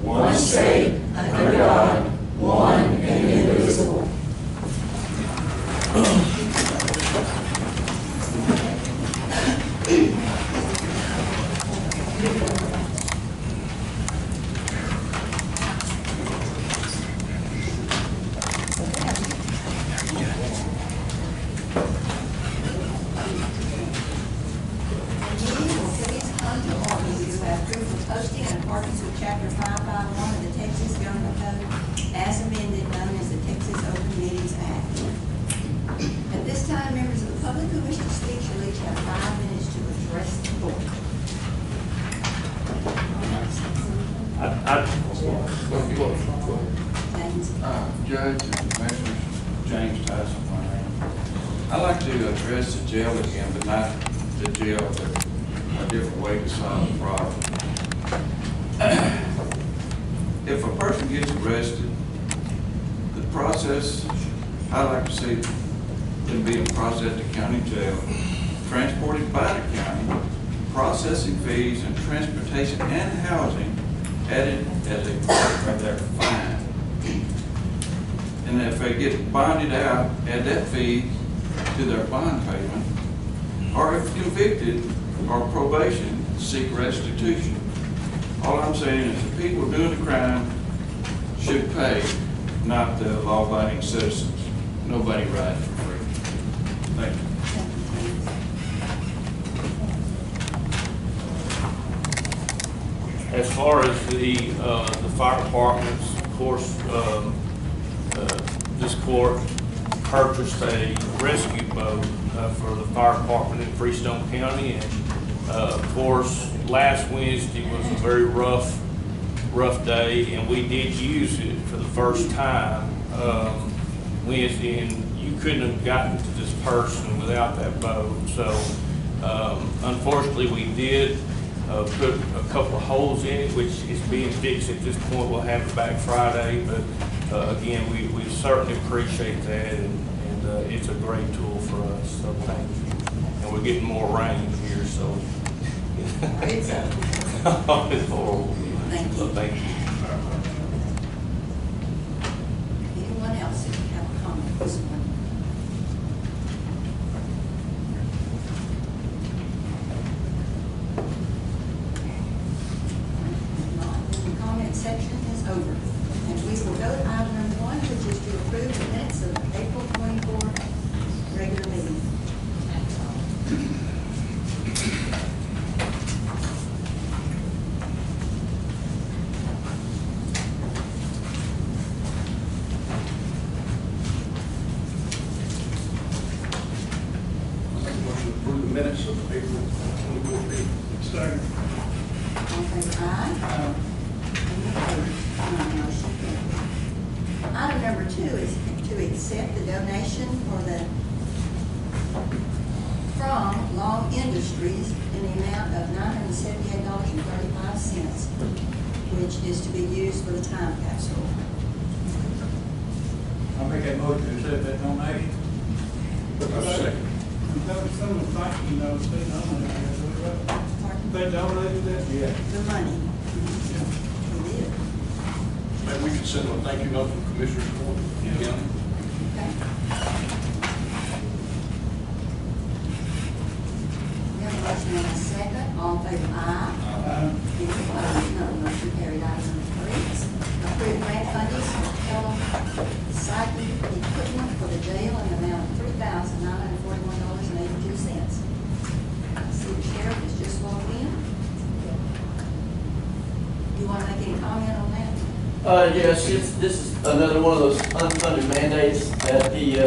one state, under God, one and indivisible. Judge and Commissioners, James Tyson, my name. I'd like to address the jail again, but not the jail, but a different way to solve the problem. If a person gets arrested, the process, I like to see them being processed at the county jail, transported by the county, processing fees and transportation and housing added as a part of their fine. And if they get bonded out, add that fee to their bond payment, or if convicted or probation, seek restitution. All I'm saying is the people doing the crime should pay, not the law-abiding citizens. Nobody rides for free. Thank you. As far as the fire departments, of course, this court purchased a rescue boat for the fire department in Freestone County, and of course, last Wednesday was a very rough day, and we did use it for the first time Wednesday, and you couldn't have gotten to this person without that boat. So, unfortunately, we did put a couple of holes in it, which is being fixed at this point. We'll have it back Friday, but again, we certainly appreciate that, and it's a great tool for us, so thank you. And we're getting more rain here, so it's horrible. Thank you. So thank you. Anyone else who have a comment this morning? The comment section is over. And we will go to item number 1, which is to approve the minutes of the April 24th regular meeting. Minutes of the April 24th meeting. Second. All in favor, aye. Any opposed? None, motion carries. Item number 2 is to accept the donation from Long Industries in the amount of $978.35, which is to be used for the time capsule. I'll make that motion to accept that donation. Second. Someone thanking those, they donated that. They donated that? Yeah. The money. Yeah. We did. Maybe we could send them a thank you note from Commissioner's Court. Yeah. Okay. We have a motion and a second. All in favor, aye. Any opposed? None, motion carried. Item number 3 is approve grant funding for psychic equipment for the jail in the amount of $3,941.82. I see the sheriff has just walked in. You want to make any comment on that? Yes, this is another one of those unfunded mandates that the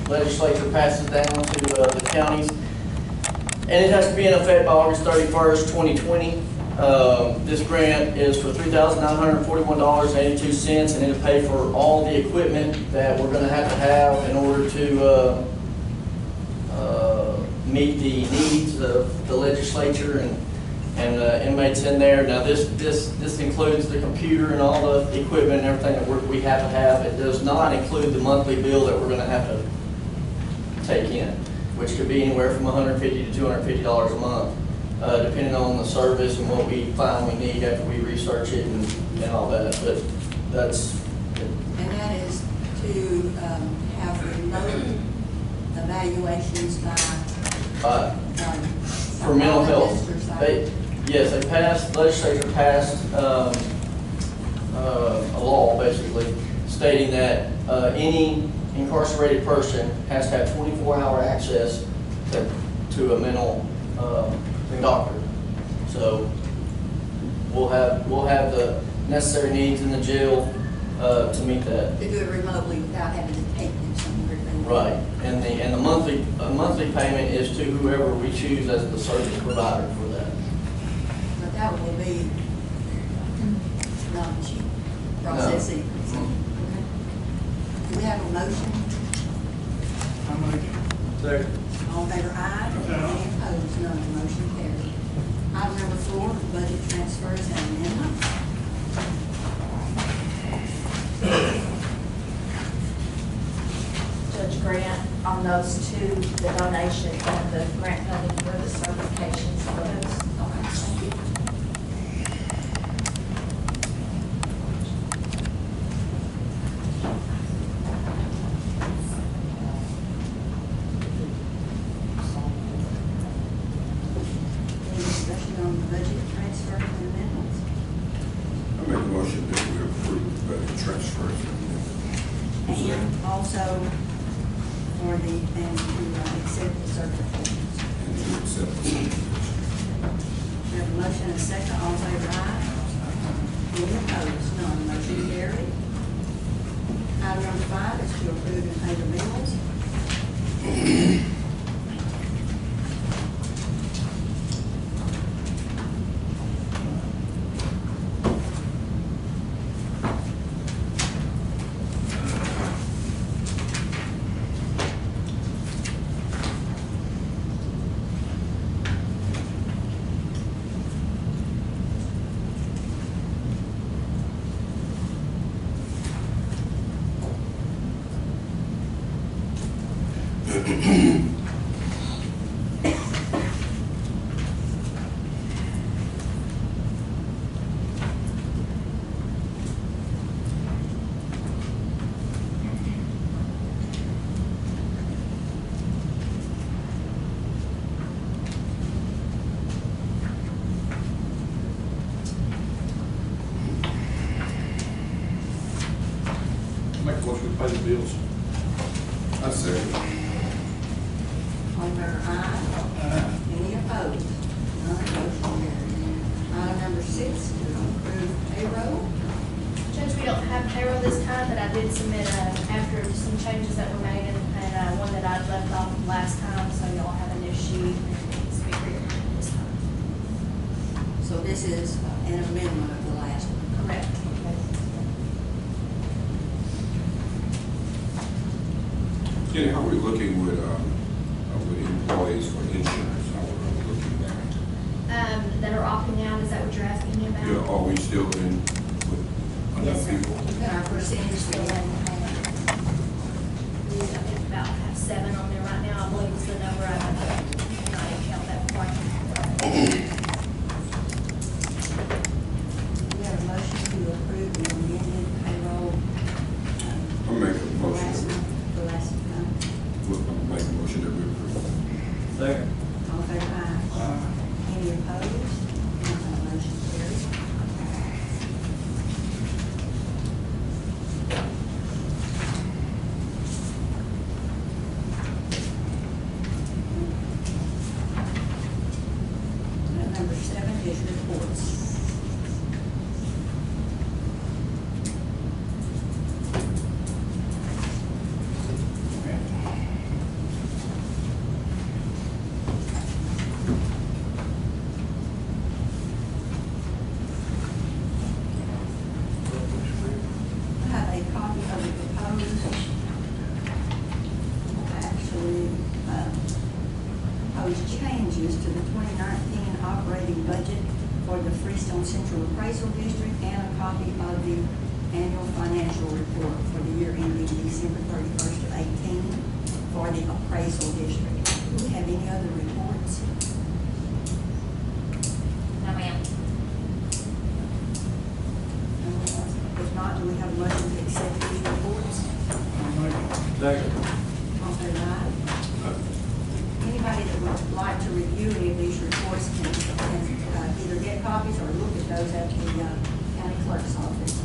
legislature passes down to the counties. And it has to be in effect by August 31st, 2020. This grant is for $3,941.82, and it'll pay for all the equipment that we're going to have in order to meet the needs of the legislature and inmates in there. Now this includes the computer and all the equipment and everything that we have to have. It does not include the monthly bill that we're going to have to take in, which could be anywhere from $150 to $250 a month. depending on the service and what we find we need after we research it and all that, but that's, And that is to have remote evaluations by for mental psychologists or health. Yes, they passed, legislature passed a law basically stating that any incarcerated person has to have 24-hour access to a mental doctor. So we'll have the necessary needs in the jail to meet that. To do it remotely without having to take them somewhere. Right, and the monthly payment is to whoever we choose as the service provider for that. But that will be not cheap processing. Okay. Do we have a motion? How much? Second. All in favor, aye. Any opposed, none, motion carried. Item number 4, budget transfers and amendments. Judge Grant, on those two, the donation and the grant funding for the certifications for those. Okay, thank you. Any discussion on the budget transfers and amendments? I make a motion that we approve budget transfers. And also for the, and to accept the certifications. And to accept the We have a motion and a second, all in favor, aye. Any opposed, none, motion carried. Item number 5 is to approve and pay the bills. Make a motion to pay the bills. I second. All in favor, aye. Any opposed? None, motion carried. Item number 6, to approve payroll. Judge, we don't have payroll this time, but I did submit after some changes that were made and one that I'd left off last time, so y'all have a new sheet and it needs to be rewritten this time. So this is an amendment of the last one. Correct. Kenny, how are we looking with employees for insurance? How are we looking at? That are opting out, is that what you're asking me about? Yeah, are we still in with Yes, enough sir. people? And our percentage still hadn't passed. I think about have 7 on there right now, I believe is the number, I didn't count that before. We have a motion to approve the amended payroll. I'll make a The last motion. month, the last month. I'll make a motion that we approve. Second. All in favor, aye. Any opposed? None, motion carries. Number 7 is reports. I have a copy of the proposed, actually, proposed changes to the 2019 operating budget for the Freestone Central Appraisal District and a copy of the annual financial report for the year ending December 31st of 18 for the appraisal district. Do we have any other reports? not, do we have a motion to accept these reports? I'll make it. Second. All in favor, aye? Anybody that would like to review any of these reports can either get copies or look at those at the county clerk's office.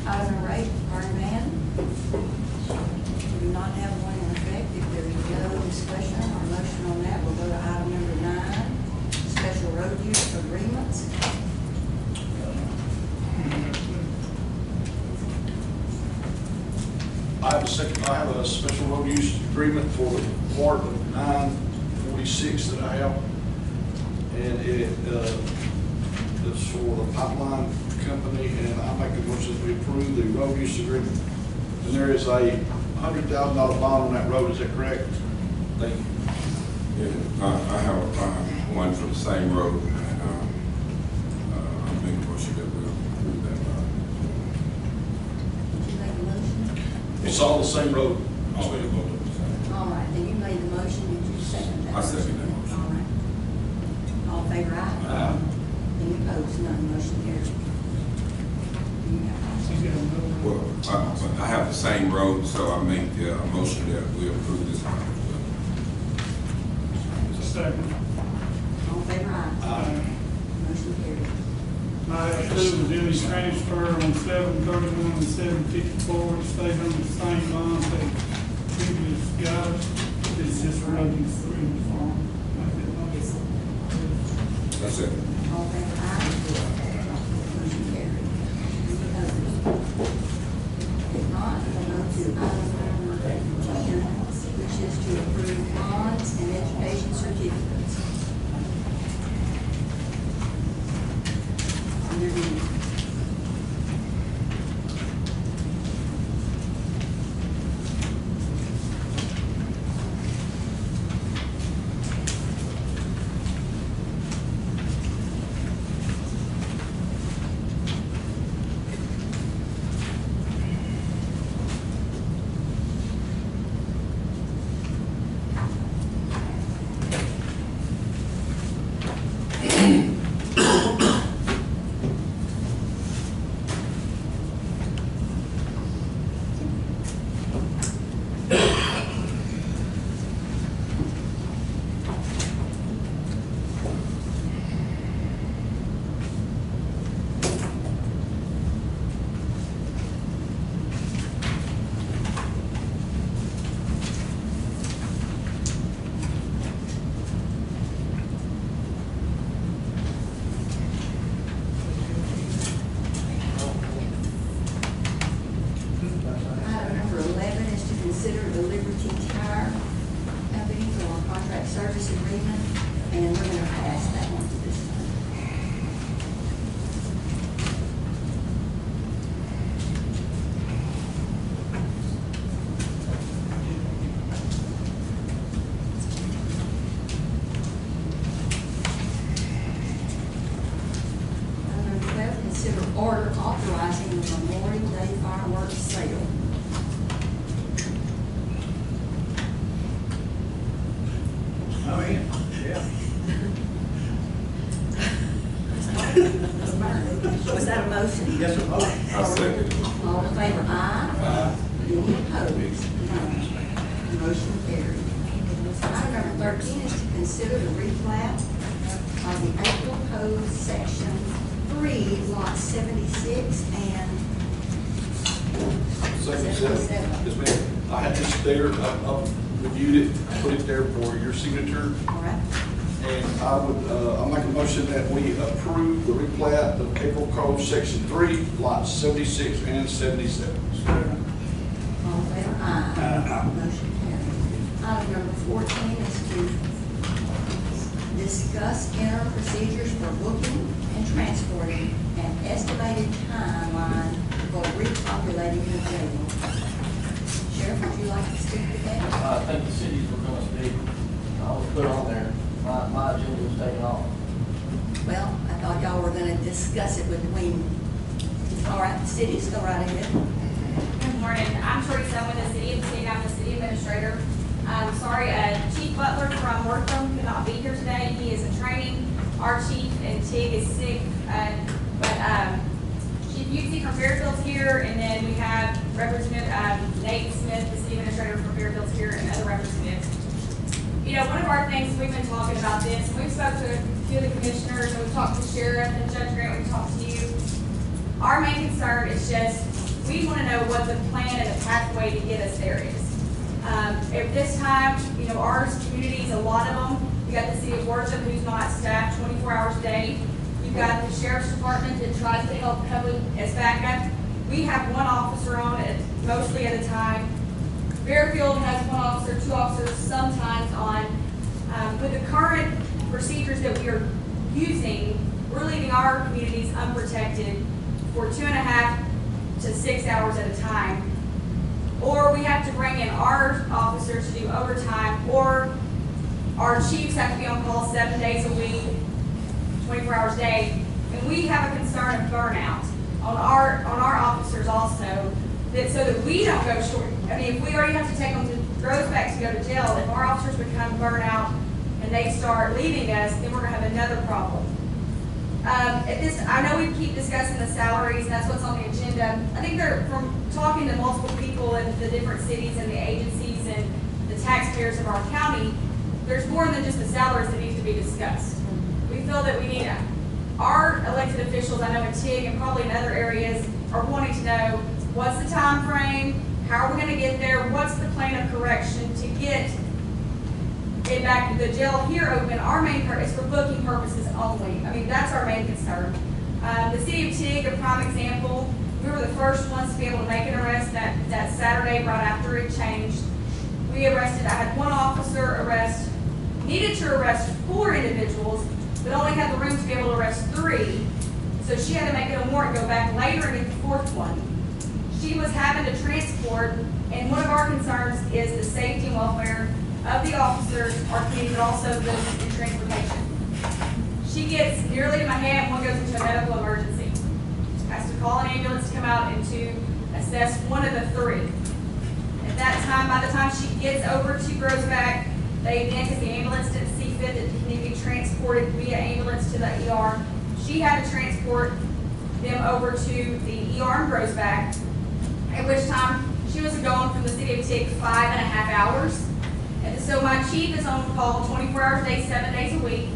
Item number 8, burn ban. We do not have one in effect. If there is no discussion or motion on that, we'll go to item number 9, special road use agreements. I have a special road use agreement for the part of 946 that I have. And it is for the pipeline company, and I make a motion that we approve the road use agreement. And there is a $100,000 bond on that road, is that correct? Thank you. Yeah, I have one for the same road, and I'm making a motion that we'll approve that. Did you make a motion? It's all the same road. All of them. All right, then you made the motion, did you second that? I second that motion. All right. All in favor, aye? Aye. Any opposed, none, motion carries. She's got another one. Well, I have the same road, so I make a motion that we approve this one. Second. All in favor, aye? Motion carries. Item 2 is any transfer on 731 and 754, stay on the same bond that previous guys. It's just running through the farm. That's it. All in favor, aye? Motion carries. Any opposed? If not, we'll go to item number 10, which is to approve bonds and education certificates. Underneath. Item number 11 is to consider the Liberty Tire Company for a contract service agreement, and we're going to pass that one to this time. Item number 12, consider order authorizing the Memorial Day fireworks sale. Oh, yeah. Yeah. Was that a motion? Yes, sir. I second. All in favor, aye? Any opposed? None. Motion carried. Item number 13 is to consider the replat of the April Code Section 3, Lot 76 and 77. Yes, ma'am. I had this there, I reviewed it, put it there for your signature. All right. And I'll make a motion that we approve the replat of April Code Section 3, lots 76 and 77. All in favor, aye? Motion carried. Item number 14 is to discuss interim procedures for booking and transporting an estimated timeline for repopulating the jail. Sheriff, would you like to speak to that? I think the cities were gonna speak. I was put on there. My agenda was taken off. Well, I thought y'all were gonna discuss it between, all right, the cities, go right ahead. Good morning. I'm Teresa. I'm with the city of Tig. I'm the city administrator. I'm sorry, Chief Butler from Wortham could not be here today. He is in training. Our chief and Tig is sick, but Chief Chief Utzi from Fairfield's here, and then we have Representative Nate Smith, the city administrator from Fairfield's here, and other representatives. You know, one of our things, we've been talking about this, and we've spoke to a few of the commissioners, and we've talked to the sheriff and Judge Grant, we've talked to you. Our main concern is just, we want to know what the plan and the pathway to get us there is. At this time, you know, our communities, a lot of them, we got the city of Wortham who's not staffed 24 hours a day. You've got the sheriff's department that tries to help cover as backup. We have one officer on it mostly at a time. Fairfield has one officer, two officers sometimes on. With the current procedures that we are using, we're leaving our communities unprotected for 2.5 to 6 hours at a time. Or we have to bring in our officers to do overtime, or our chiefs have to be on call 7 days a week, 24 hours a day. And we have a concern of burnout on our officers also, that so that we don't go short. I mean, if we already have to take them to Groesbeck to go to jail, if our officers become burnout and they start leaving us, then we're gonna have another problem. I know we keep discussing the salaries, and that's what's on the agenda. I think from talking to multiple people in the different cities and the agencies and the taxpayers of our county, there's more than just the salaries that need to be discussed. We feel that we need our elected officials, I know in TIG and probably in other areas, are wanting to know what's the time frame, how are we going to get there, what's the plan of correction to get it back to the jail here open. Our main purpose is for booking purposes only. I mean, that's our main concern. The city of TIG, a prime example, we were the first ones to be able to make an arrest that Saturday right after it changed. I had one officer needed to arrest 4 individuals, but only had the room to be able to arrest 3. So she had to make it a warrant, go back later and get the 4th one. She was having to transport, and one of our concerns is the safety and welfare of the officers, our community, but also the transportation. She gets nearly to my hand, one goes into a medical emergency. Has to call an ambulance to come out and to assess one of the 3. At that time, by the time she gets over to Groesbeck, because the ambulance didn't see fit that he needed to be transported via ambulance to the ER, she had to transport them over to the ER in Groesbeck, at which time she was going from the city of TIG 5.5 hours. And so my chief is on call 24 hours a day, 7 days a week.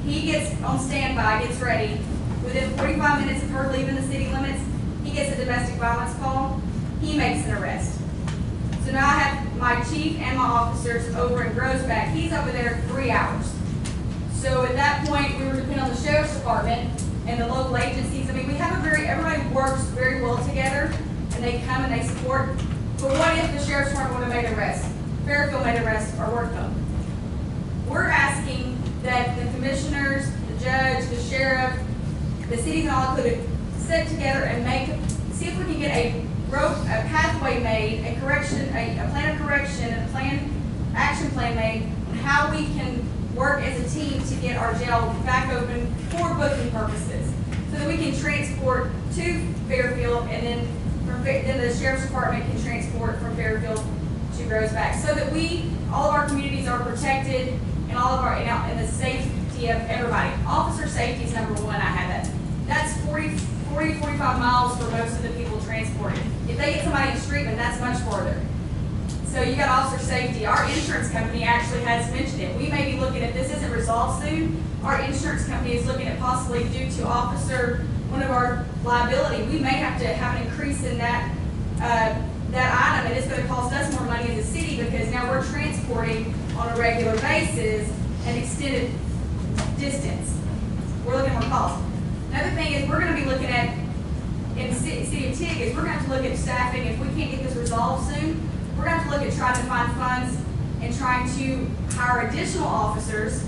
He gets on standby, gets ready. Within 45 minutes of her leaving the city limits, he gets a domestic violence call. He makes an arrest. So now I have my chief and my officers over in Groesbeck. He's over there 3 hours. So at that point, we were depending on the sheriff's department and the local agencies. I mean, we have everybody works very well together, and they come and they support. But what if the sheriff's department would have made an arrest? Fairfield made an arrest, or Wortham? We're asking that the commissioners, the judge, the sheriff, the cities and all could sit together and see if we can get a pathway made, a plan of correction, action plan made, on how we can work as a team to get our jail back open for booking purposes, so that we can transport to Fairfield, and then the sheriff's department can transport from Fairfield to Groesbeck, so that all of our communities are protected, and all of and the safety of everybody. Officer safety is number 1. I have that. That's 45 miles for most of the people transported. If they get somebody in treatment, that's much further. So you got officer safety. Our insurance company actually has mentioned it. We may be looking at, this isn't resolved soon, our insurance company is looking at possibly, due to one of our liability, we may have to have an increase in that item, and it's going to cost us more money as a city, because now we're transporting on a regular basis an extended distance. We're looking at more costs. Another thing is we're going to be looking at, in the city of TIG, is we're going to have to look at staffing. If we can't get this resolved soon, we're going to have to look at trying to find funds and trying to hire additional officers,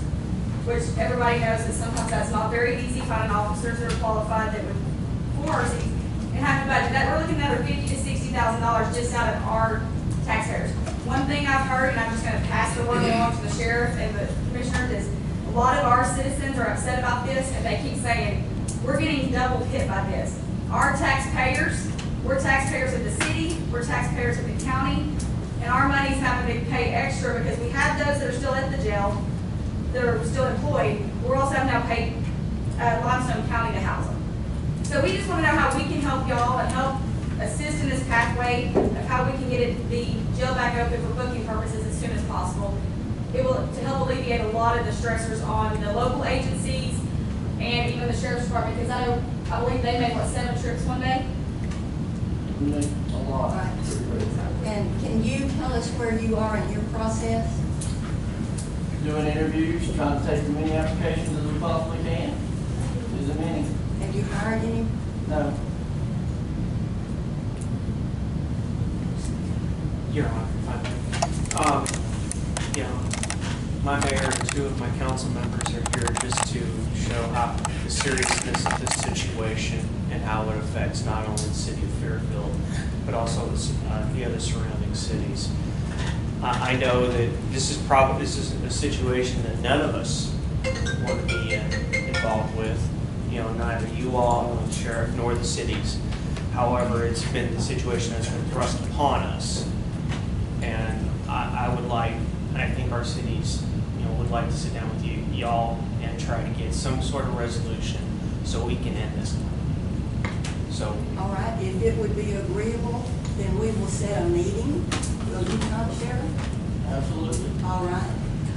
which everybody knows that sometimes that's not very easy, finding officers that are qualified that would force and have to budget that. We're looking at another $50,000 to $60,000 just out of our taxpayers. One thing I've heard, and I'm just going to pass the word along to the sheriff and the commissioner, is a lot of our citizens are upset about this, and they keep saying, we're getting double hit by this. Our taxpayers, we're taxpayers of the city, we're taxpayers of the county, and our money's having to pay extra because we have those that are still at the jail, that are still employed. We're also having to now pay Limestone County to house them. So we just want to know how we can help y'all and help assist in this pathway of how we can get the jail back open for booking purposes as soon as possible. It will to help alleviate a lot of the stressors on the local agencies and even the sheriff's department, because I believe they made, what, 7 trips one day? A lot. Right. And can you tell us where you are in your process? Doing interviews, trying to take as many applications as we possibly can. Is it many? Have you hired any? No. Your Honor, you know, my mayor and 2 of my council members are here just to show how the seriousness of this situation and how it affects not only the city of Fairfield, but also the other surrounding cities. I know that this is a situation that none of us want to be involved with. You know, neither you all, nor the sheriff, nor the cities. However, it's been the situation that's been thrust upon us. And I would like, and I think our cities, you know, would like to sit down with y'all and try to get some sort of resolution so we can end this. So. All right, if it would be agreeable, then we will set a meeting. Will you not, Sheriff? Absolutely. All right,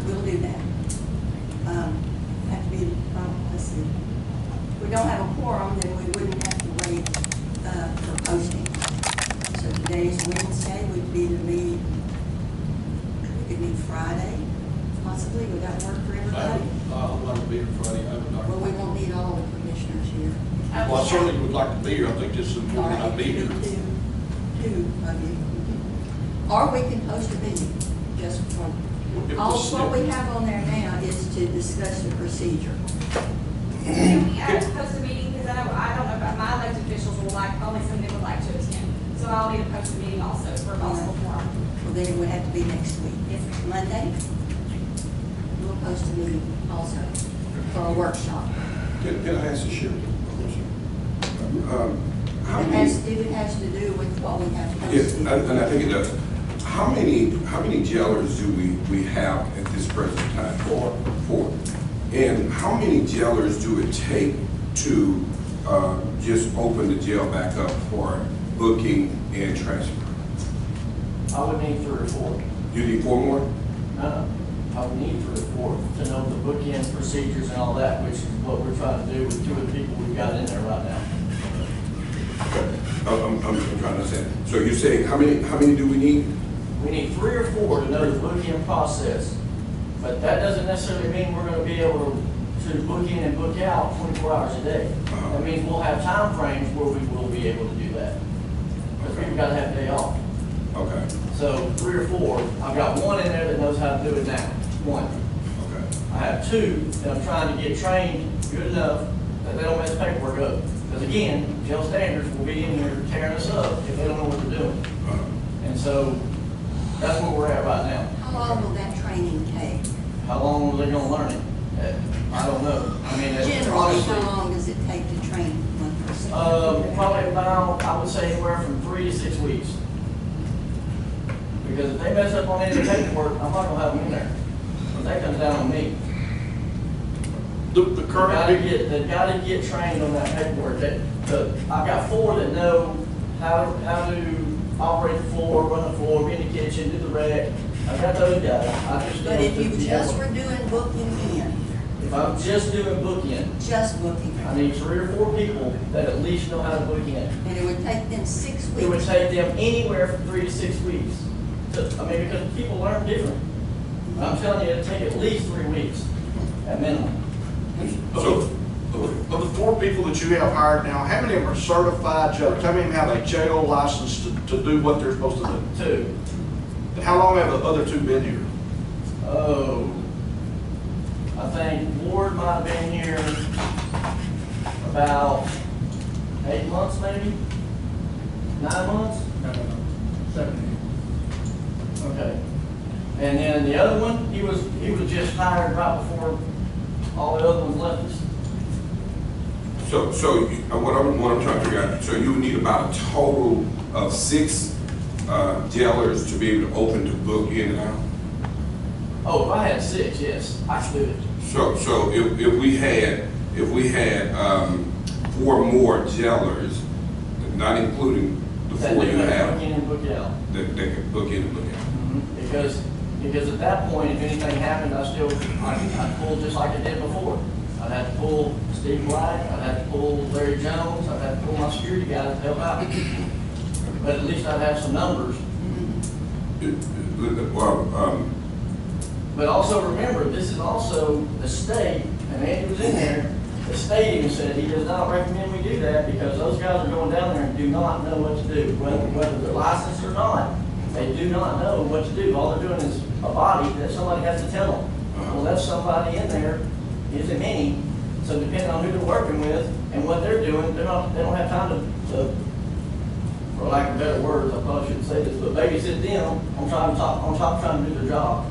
we'll do that. Have to be, let's see. If we don't have a quorum, then we wouldn't have to wait for posting. So today is Wednesday, we could meet Friday, possibly. Would that work for everybody? I'd like to be here Friday. Well, we won't need all the commissioners here. Well, I certainly would like to be here. I think it's All important I right, be here. two of you. Or we can post a meeting, just for, what we have on there now is to discuss the procedure. Can we post a meeting, because I don't know about my elected officials will probably some of them would like to attend. So I'll need to post a meeting also for a possible forum. Well, then it would have to be next week. If Monday, we'll post a meeting also for a workshop. Can I ask the sheriff a question? If it has to do with what we have posted. Yes, and I think it does. How many jailers do we have at this present time? 4. And how many jailers do it take to just open the jail back up for booking and transfer? I would need 3 or 4. You need 4 more? No, I would need 3 or 4 to know the bookend procedures and all that, which is what we're trying to do with 2 of the people we've got in there right now. Okay. I'm trying to understand. So you're saying how many do we need? We need 3 or 4 to know the bookend process, but that doesn't necessarily mean we're going to be able to book in and book out 24 hours a day. That means we'll have time frames where we will be able to do that. Because we've got to have a day off. Okay. So 3 or 4, I've got 1 in there that knows how to do it now. 1. Okay. I have 2 that I'm trying to get trained good enough that they don't mess paperwork up. Because again, jail standards will be in here tearing us up if they don't know what they're doing. And so that's where we're at right now. How long will that training take? How long are they gonna learn it? I don't know. I mean, it's Generally, honestly, how long does it take to train one person? probably about, I would say anywhere from 3 to 6 weeks. Because if they mess up on any of the paperwork, I'm not gonna have them in there. But that comes down on me. The current, They've gotta get trained on that paperwork. I've got 4 that know how to operate the floor, run the floor, be in the kitchen, do the rec. I've got those guys. I just But if you just were doing booking in, if I'm just doing book-in, just booking I in, need 3 or 4 people that at least know how to book in. and it would take them 6 It would weeks. take them anywhere from 3 to 6 weeks. Because people learn different. I'm telling you, it'll take at least 3 weeks at minimum. So, of the 4 people that you have hired now, how many of them are certified jailers? How many of them have a jail license to do what they're supposed to do? 2. And how long have the other 2 been here? Oh, I think Ward might have been here about 8 months, maybe? 9 months? 7. Okay. And then the other one, he was just hired right before all the other ones left us. So what I'm trying to figure out, so you would need about a total of 6 jailers to be able to open to book in and out? Oh, if I had 6, yes, I could do it. So if we had 4 more jailers, not including the That 4 they you gotta have, book in and book out. that could book in and book out? Because at that point, if anything happened, I'd pull just like I did before. I'd have to pull Steve Black, I'd have to pull Larry Jones, I'd have to pull my security guys to help out. But at least I'd have some numbers. Well, But also remember, this is also the state, and Andy was in there, the state even said he does not recommend we do that because those guys are going down there and do not know what to do, whether they're licensed or not. They do not know what to do. All they're doing is a body that somebody has to tell them. Well, that's somebody in there, isn't many. So depending on who they're working with and what they're doing, they don't have time to, for lack of better words, I probably shouldn't say this, but babysit them on top trying to do their job.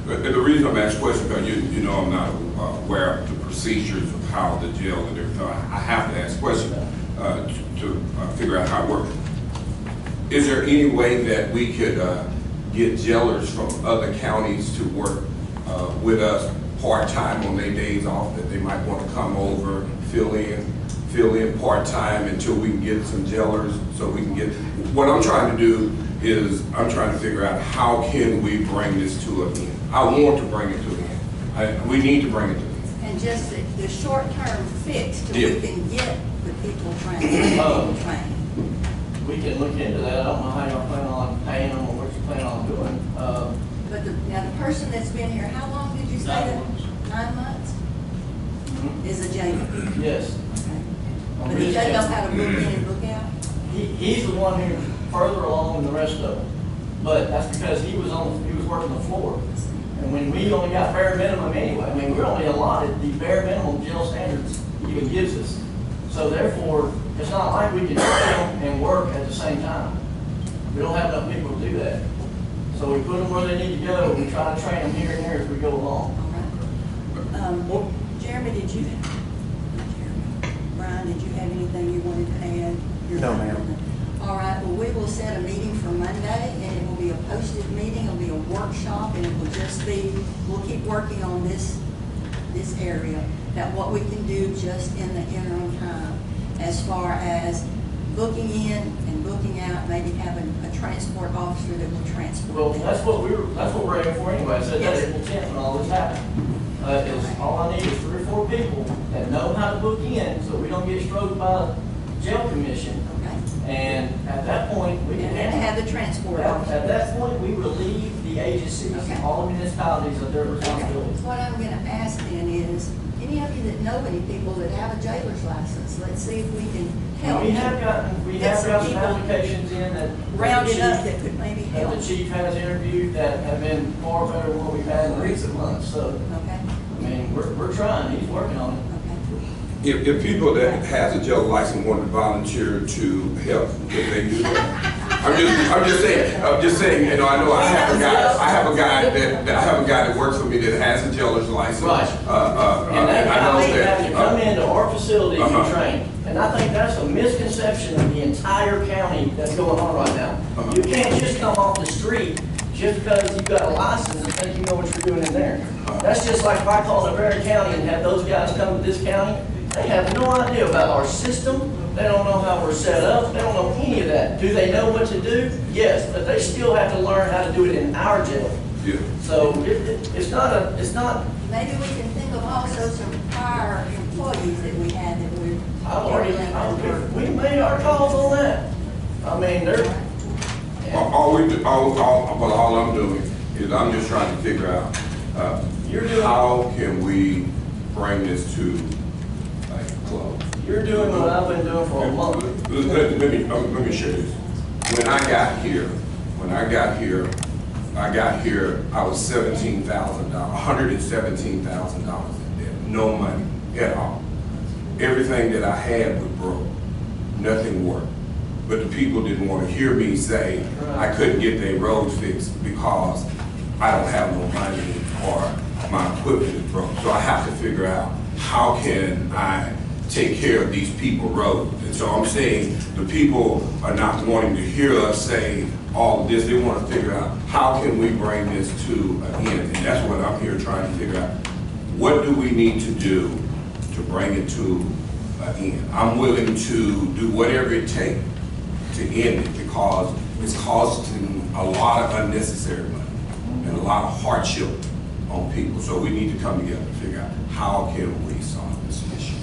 and the reason I'm asking questions, because you know I'm not aware of the procedures of how the jail and everything. I have to ask questions to figure out how it works. Is there any way that we could get jailers from other counties to work with us part-time on their days off, that they might want to come over, fill in part-time until we can get some jailers, so we can get, what I'm trying to do is, I'm trying to figure out how can we bring this to an end. I want to bring it to an end. We need to bring it to an end. And just the short-term fix till Yeah. we can get the people trained. We can look into that. I don't know how y'all plan on paying them or what you plan on doing. But now the person that's been here, how long did you say that? 9 months? Is a jailer. Yes. Okay. On But he this doesn't know case, how to book in and book out? He's the one who's further along than the rest of them. But that's because he was working the floor. And when we only got bare minimum anyway, I mean, we're only allotted the bare minimum jail standards he even gives us. So therefore, it's not like we can train and work at the same time. We don't have enough people to do that. So we put them where they need to go, and we try to train them here and there as we go along. All right. Jeremy, Brian, did you have anything you wanted to add? No, ma'am. All right, well, we will set a meeting for Monday, and it will be a posted meeting, it'll be a workshop, and it will just be, we'll keep working on this area, that what we can do just in the interim time, as far as booking in and booking out, maybe having a transport officer that will transport Well, them. that's what we're aiming for anyway. I said that Yes. April 10th when all this happened. All I need is 3 or 4 people that know how to book in, so we don't get stroked by the jail commission. Okay. And at that point, we can And have the transport At officer. that point, we relieve the agencies, Okay. all the municipalities of their Okay. responsibilities. What I'm gonna ask then is, any of you that know any people that have a jailer's license, let's see if we can help. We have gotten Get some some people applications in that. rounded up that could maybe That help. the chief has interviewed that have been far better than what we've had in recent months, so, Okay, I mean, we're trying, he's working on it. okay. If people that has a jail license want to volunteer to help, could they do that? I'm just saying, you know, I know I have a guy that works for me that has a jailer's license. Right. And they I know have to come that, into our facility Uh-huh. and train. And I think that's a misconception of the entire county that's going on right now. Uh-huh. You can't just come off the street just because you've got a license and think you know what you're doing in there. That's just like if I called Navarre County and had those guys come to this county, they have no idea about our system. They don't know how we're set up. They don't know any of that. Do they know what to do? Yes, but they still have to learn how to do it in our jail. yeah. So it's not, Maybe we can think of also some prior employees that we had that were. we made our calls on that. I mean, they're, All I'm doing is I'm just trying to figure out, how can we bring this to like a close? you're doing what I've been doing for a month. Let me share this. When I got here, I was $117,000 in debt, no money at all. Everything that I had was broke, nothing worked. But the people didn't want to hear me say I couldn't get their roads fixed because I don't have no money or my equipment is broke. So I have to figure out how can I take care of these people roads. And so I'm saying the people are not wanting to hear us say all of this. They want to figure out how can we bring this to an end. And that's what I'm here trying to figure out. What do we need to do to bring it to end. I'm willing to do whatever it takes to end it because it's costing a lot of unnecessary money and a lot of hardship on people. So we need to come together and figure out how can we solve this issue.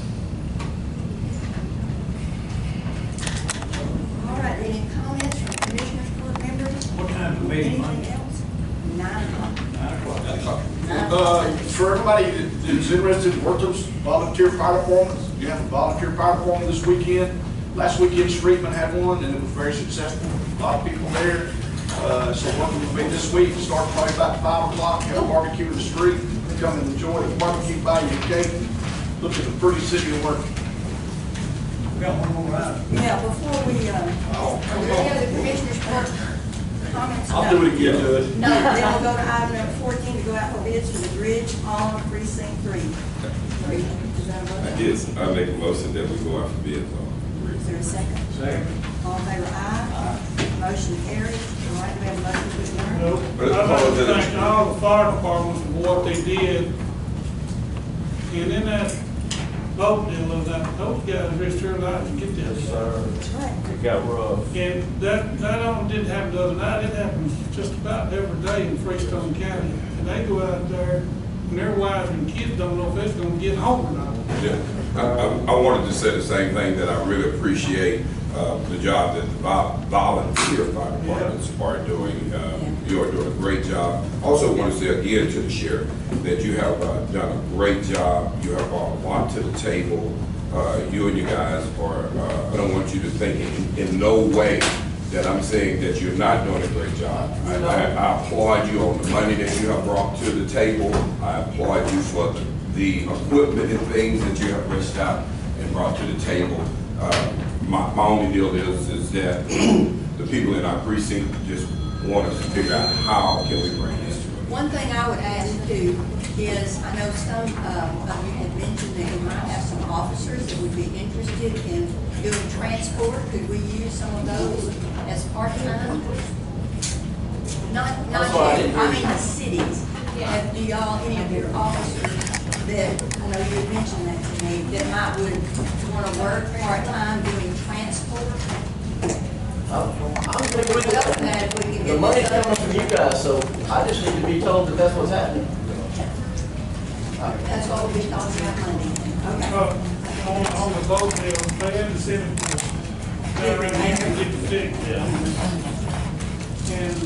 All right, any comments from commissioners, court members? What time is the meeting, Mike? Anything else? 9 o'clock. 9 o'clock. 9 o'clock. For everybody that's interested in work those volunteer fire departments, you have a volunteer fire department this weekend. Last weekend, Streetman had one, and it was very successful. A lot of people there. So what will be this week, start probably about 5 o'clock, have a barbecue in the street, come and enjoy the barbecue, buy your cake. Look at the pretty city of work. We got one more item. Yeah, before we, are there any other commissioners' court comments? I'll do it again, do it. No, then we'll go to item number 14 to go out for bids for the bridge on precinct 3. Is that a motion? Yes, I make a motion that we go out for bids on. Is there a second? Second. All in favor, aye. Motion carries. All right, we have a motion to adjourn. No, I'd like to thank all the fire departments for what they did. And in that boat deal of that, those guys risked their lives to get this. That's right. It got rough. And that only didn't happen the other night, it happens just about every day in Freestone County. And they go out there, and their wives and kids don't know if it's gonna get home or not. Yeah, I wanted to say the same thing, that I really appreciate the job that the volunteer fire departments are doing. You are doing a great job. Also want to say again to the sheriff that you have done a great job. You have brought a lot to the table. You and you guys are, I don't want you to think in no way that I'm saying that you're not doing a great job. I applaud you on the money that you have brought to the table. I applaud you for the equipment and things that you have reached out and brought to the table. My only deal is that the people in our precinct just want us to figure out how can we bring this to it. One thing I would ask too is, I know some of you had mentioned that we might have some officers that would be interested in doing transport. Could we use some of those as part-time? Not you, I mean the cities. Do y'all, any of your officers that, I know you had mentioned that to me, that might would want to work part-time doing transport? I'm thinking we could, the money's coming from you guys, so I just need to be told that that's what's happening. That's what we'll be talking about Monday. Okay. On the boat deal, they had to send it to, get the fix. And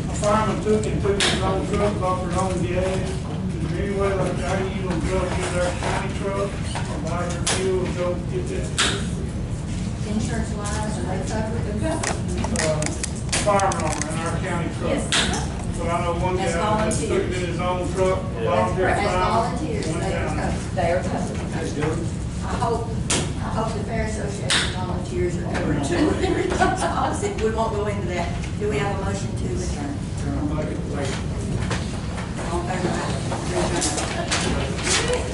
a fireman took his own truck, bought their own gas. Is there any way like how you gonna go get our county truck or buy their fuel and go get that? Insurance wise, are they covered? Fireman in our county truck. Yes. So I know one guy As that took it in volunteers. his own truck, As volunteer fireman. volunteers, went they are down. covered. They are covered. That's good. I hope the Fair Association volunteers are covered too. We won't go into that. Do we have a motion to adjourn? Turn on, make it, like. All in favor, aye. Adjourn.